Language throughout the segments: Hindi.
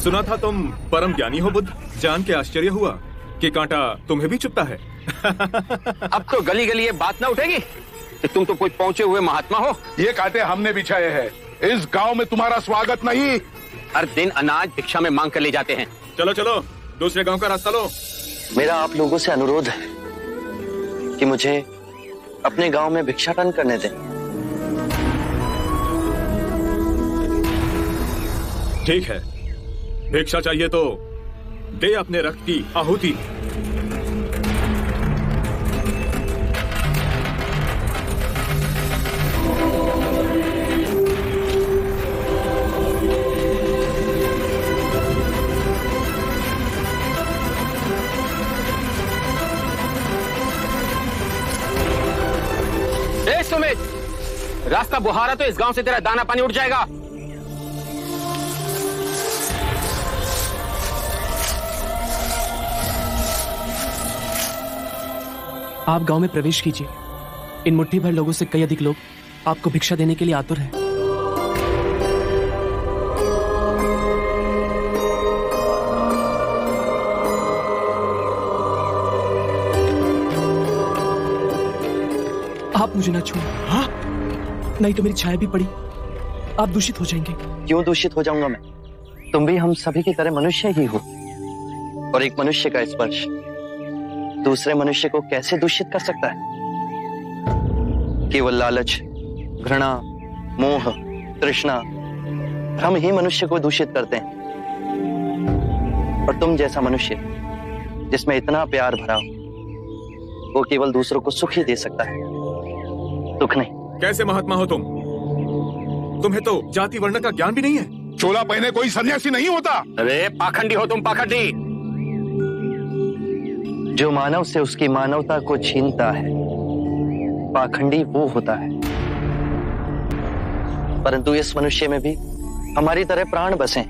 सुना था तुम परम ज्ञानी हो बुद्ध। जान के आश्चर्य हुआ कि कांटा तुम्हें भी चुभता है। अब तो गली गली ये बात ना उठेगी कि तुम तो कोई पहुंचे हुए महात्मा हो। ये कांटे हमने बिछाए हैं। इस गांव में तुम्हारा स्वागत नहीं। हर दिन अनाज भिक्षा में मांग कर ले जाते हैं। चलो चलो दूसरे गांव का रास्ता लो। मेरा आप लोगों से अनुरोध है कि मुझे अपने गांव में भिक्षाटन करने दें। ठीक है, भिक्षा चाहिए तो दे अपने रक्त की आहुति। सुमित, रास्ता बुहारा तो इस गांव से तेरा दाना पानी उठ जाएगा। आप गांव में प्रवेश कीजिए। इन मुट्ठी भर लोगों से कई अधिक लोग आपको भिक्षा देने के लिए आतुर हैं। आप मुझे ना छुए। हाँ? नहीं तो मेरी छाया भी पड़ी, आप दूषित हो जाएंगे। क्यों दूषित हो जाऊंगा मैं? तुम भी हम सभी की तरह मनुष्य ही हो, और एक मनुष्य का स्पर्श दूसरे मनुष्य को कैसे दूषित कर सकता है? केवल लालच, घृणा, मोह, तृष्णा, हम ही मनुष्य को दूषित करते हैं। और तुम जैसा मनुष्य जिसमें इतना प्यार भरा हो, वो केवल दूसरों को सुख ही दे सकता है, दुख नहीं। कैसे महात्मा हो तुम? तुम्हें तो जाति वर्ण का ज्ञान भी नहीं है। चोला पहने कोई सन्यासी नहीं होता। अरे पाखंडी हो तुम, पाखंडी। जो मानव से उसकी मानवता को छीनता है, पाखंडी वो होता है। परंतु इस मनुष्य में भी हमारी तरह प्राण बसे।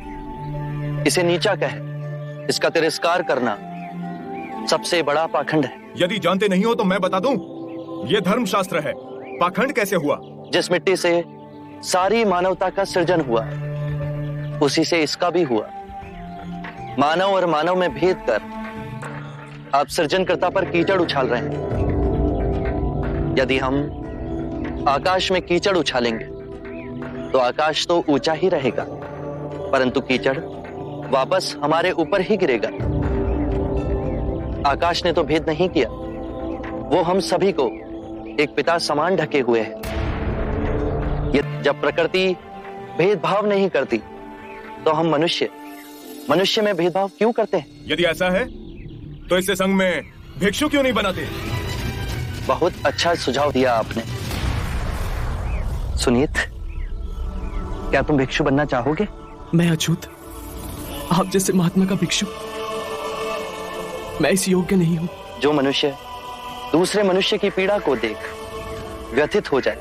इसे नीचा कहे, इसका तिरस्कार करना सबसे बड़ा पाखंड है। यदि जानते नहीं हो तो मैं बता दूं, ये धर्मशास्त्र है। पाखंड कैसे हुआ? जिस मिट्टी से सारी मानवता का सृजन हुआ, उसी से इसका भी हुआ। मानव और मानव में भेद कर आप सृजनकर्ता पर कीचड़ उछाल रहे हैं। यदि हम आकाश में कीचड़ उछालेंगे तो आकाश तो ऊंचा ही रहेगा, परंतु कीचड़ वापस हमारे ऊपर ही गिरेगा। आकाश ने तो भेद नहीं किया, वो हम सभी को एक पिता समान ढके हुए है। ये जब प्रकृति भेदभाव नहीं करती तो हम मनुष्य में भेदभाव क्यों करते हैं? यदि ऐसा है तो इससे संघ में भिक्षु क्यों नहीं बनाते? बहुत अच्छा सुझाव दिया आपने। सुनीत, क्या तुम भिक्षु बनना चाहोगे? मैं अछूत, आप जैसे महात्मा का भिक्षु मैं इस योग्य नहीं हूं। जो मनुष्य दूसरे मनुष्य की पीड़ा को देख व्यथित हो जाए,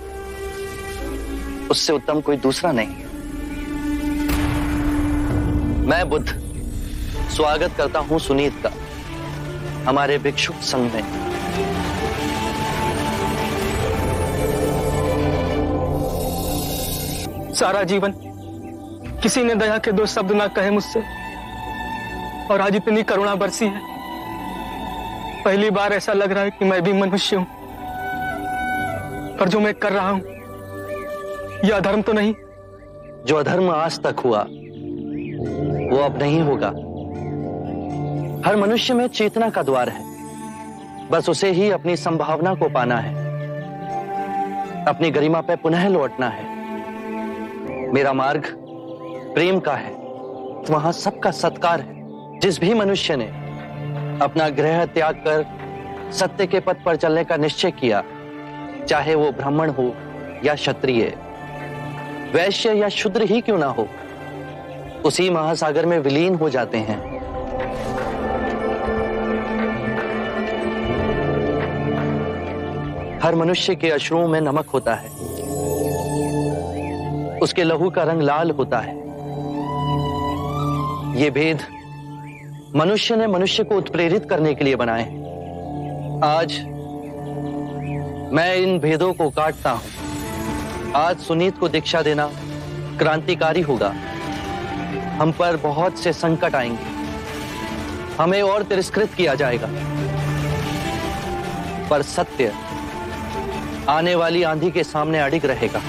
उससे उत्तम कोई दूसरा नहीं। मैं बुद्ध स्वागत करता हूं सुनीत का हमारे भिक्षुक संघ में। सारा जीवन किसी ने दया के दो शब्द ना कहे मुझसे, और आज इतनी करुणा बरसी है। पहली बार ऐसा लग रहा है कि मैं भी मनुष्य हूं, और जो मैं कर रहा हूं यह अधर्म तो नहीं। जो अधर्म आज तक हुआ वो अब नहीं होगा। हर मनुष्य में चेतना का द्वार है, बस उसे ही अपनी संभावना को पाना है, अपनी गरिमा पे पुनः लौटना है। मेरा मार्ग प्रेम का है, वहां सबका सत्कार है। जिस भी मनुष्य ने अपना गृह त्याग कर सत्य के पथ पर चलने का निश्चय किया, चाहे वो ब्राह्मण हो या क्षत्रिय, वैश्य या शूद्र ही क्यों ना हो, उसी महासागर में विलीन हो जाते हैं। हर मनुष्य के अश्रुओं में नमक होता है, उसके लहू का रंग लाल होता है। ये भेद मनुष्य ने मनुष्य को उत्प्रेरित करने के लिए बनाए। आज मैं इन भेदों को काटता हूं। आज सुनीत को दीक्षा देना क्रांतिकारी होगा। हम पर बहुत से संकट आएंगे, हमें और तिरस्कृत किया जाएगा, पर सत्य आने वाली आंधी के सामने अडिग रहेगा।